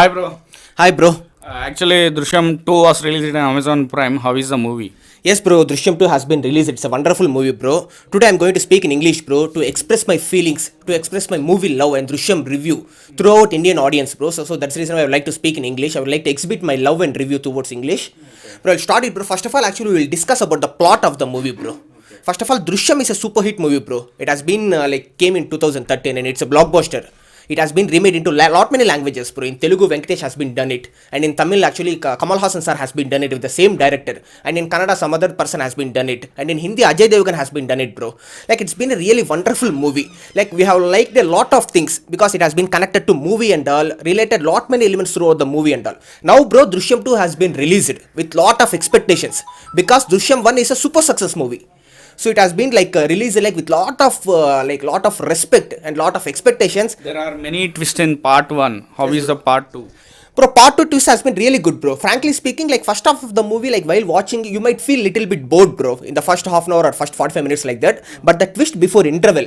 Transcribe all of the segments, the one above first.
Hi, bro. Hi, bro. Actually, Drishyam 2 was released on Amazon Prime. How is the movie? Yes, bro. Drishyam 2 has been released. It's a wonderful movie, bro. Today I'm going to speak in English, bro, to express my feelings, to express my movie love and Drishyam review throughout Indian audience, bro. So that's the reason why I would like to speak in English. I would like to exhibit my love and review towards English. Bro, I'll start it, bro. First of all, actually, we will discuss about the plot of the movie, bro. First of all, Drishyam is a super hit movie, bro. It has been came in 2013 and it's a blockbuster. It has been remade into lot many languages, bro. In Telugu, Venkatesh has been done it, and in Tamil, actually, Kamal Hassan sir has been done it with the same director, and in Kannada, some other person has been done it, and in Hindi, Ajay Devgan has been done it, bro. Like it's been a really wonderful movie. Like we have liked a lot of things because it has been connected to movie and all, related lot many elements throughout the movie and all. Now, bro, Drishyam 2 has been released with lot of expectations because Drishyam 1 is a super success movie. So it has been released with lot of respect and lot of expectations. There are many twists in part 1. How is the part 2? Bro, part 2 twist has been really good, bro. Frankly speaking, like first half of the movie, like while watching, you might feel little bit bored, bro, in the first half an hour or first 45 minutes like that. But the twist before interval,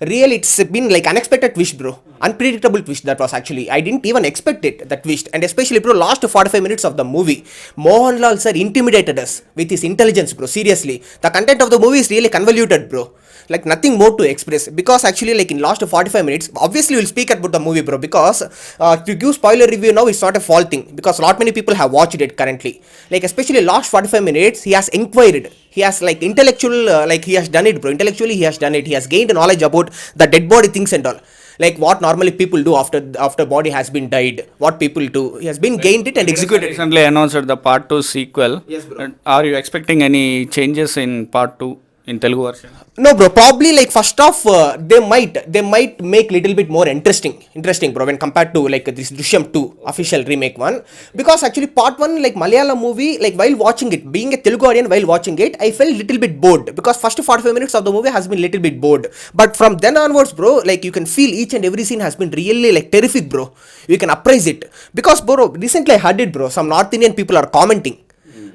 really, it's been like unexpected twist, bro. Unpredictable twist that was actually. I didn't even expect it, that twist. And especially, bro, last 45 minutes of the movie, Mohanlal sir intimidated us with his intelligence, bro. Seriously. The content of the movie is really convoluted, bro. Like nothing more to express because actually like in last 45 minutes obviously we'll speak about the movie, bro, because to give spoiler review now is not a fault thing because a lot many people have watched it currently. Like especially last 45 minutes he has inquired, he has like intellectual he has done it, bro. Intellectually he has done it, he has gained knowledge about the dead body things and all, like what normally people do after body has been died, what people do, he has been gained it and executed it. Recently announced the part 2 sequel. Yes, bro. Are you expecting any changes in part 2 in Telugu version? No, bro. Probably like first off, they might make little bit more interesting, bro, when compared to like this Drishyam 2 official remake one. Because actually part one, like Malayalam movie, like while watching it, being a Telugu audience while watching it, I felt little bit bored because first 45 minutes of the movie has been little bit bored. But from then onwards, bro, like you can feel each and every scene has been really like terrific, bro. You can appraise it because, bro, recently I heard it, bro. Some North Indian people are commenting.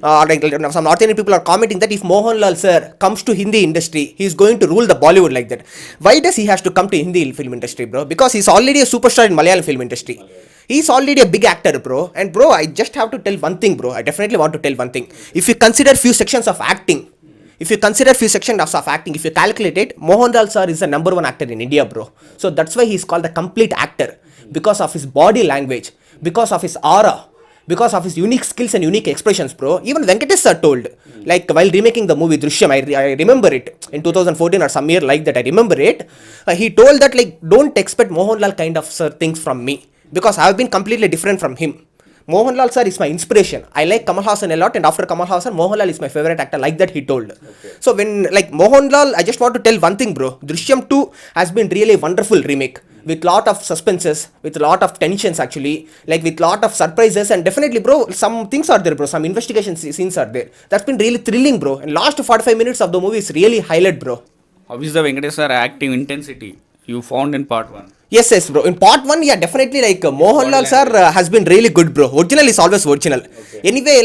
Some North Indian people are commenting that if Mohanlal sir comes to Hindi industry, he is going to rule the Bollywood like that. Why does he has to come to Hindi film industry, bro? Because he's already a superstar in Malayalam film industry. He's already a big actor, bro. And bro, I just have to tell one thing, bro. I definitely want to tell one thing. If you consider few sections of acting, if you consider few sections of acting, if you calculate it, Mohanlal sir is the number one actor in India, bro. So that's why he's called the complete actor, because of his body language, because of his aura, because of his unique skills and unique expressions, bro. Even Venkatesh sir told, like while remaking the movie Drishyam, I remember it in 2014 or some year like that, I remember it. He told that like don't expect Mohanlal kind of sir things from me because I have been completely different from him. Mohanlal sir is my inspiration. I like Kamal Hassan a lot, and after Kamal Hassan, Mohanlal is my favorite actor. Like that, he told. Okay. So when like Mohanlal, I just want to tell one thing, bro. Drishyam 2 has been really wonderful remake with lot of suspenses, with lot of tensions actually, like with lot of surprises, and definitely, bro, some things are there, bro. Some investigation scenes are there. That's been really thrilling, bro. And last 45 minutes of the movie is really highlight, bro. How is the Venkatesh sir acting intensity you found in part 1? Yes, bro. In part 1, yeah, definitely Mohanlal sir has been really good, bro. Original is always original. Okay. Anyway,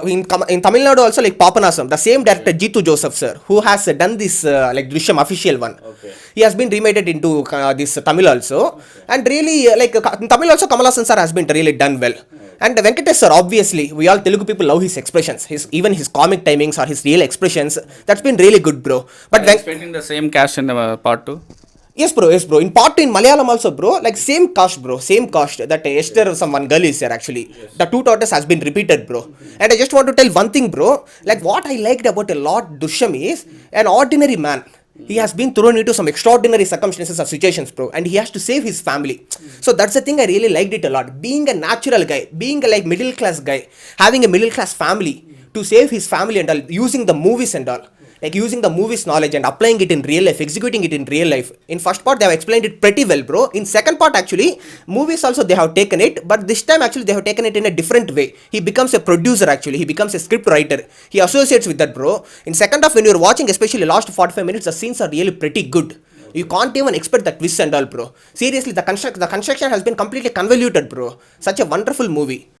in Tamil Nadu also, like Papanasam, the same director Jeetu Joseph sir, who has done this like Drishyam official one. Okay. He has been remade it into this Tamil also. Okay. And really, in Tamil also, Kamal Hassan sir has been really done well. Okay. And Venkatesh sir, obviously, we all Telugu people love his expressions, even his comic timings or his real expressions. That's been really good, bro. But are you expecting the same cast in part 2? Yes, bro. In part 2 in Malayalam also, bro, like same cast, bro, same cast. That Esther, someone girl is there actually. Yes. The two daughters has been repeated, bro. And I just want to tell one thing, bro. Like what I liked about a lot Drishyam is an ordinary man. He has been thrown into some extraordinary circumstances or situations, bro, and he has to save his family. So that's the thing I really liked it a lot. Being a natural guy, being a like middle class guy, having a middle class family to save his family and all, using the movies and all. Like using the movie's knowledge and applying it in real life, executing it in real life. In first part, they have explained it pretty well, bro. In second part, actually, movies also they have taken it, but this time actually they have taken it in a different way. He becomes a producer actually. He becomes a script writer. He associates with that, bro. In second half, when you're watching, especially last 45 minutes, the scenes are really pretty good. You can't even expect that twist and all, bro. Seriously, the construction has been completely convoluted, bro. Such a wonderful movie.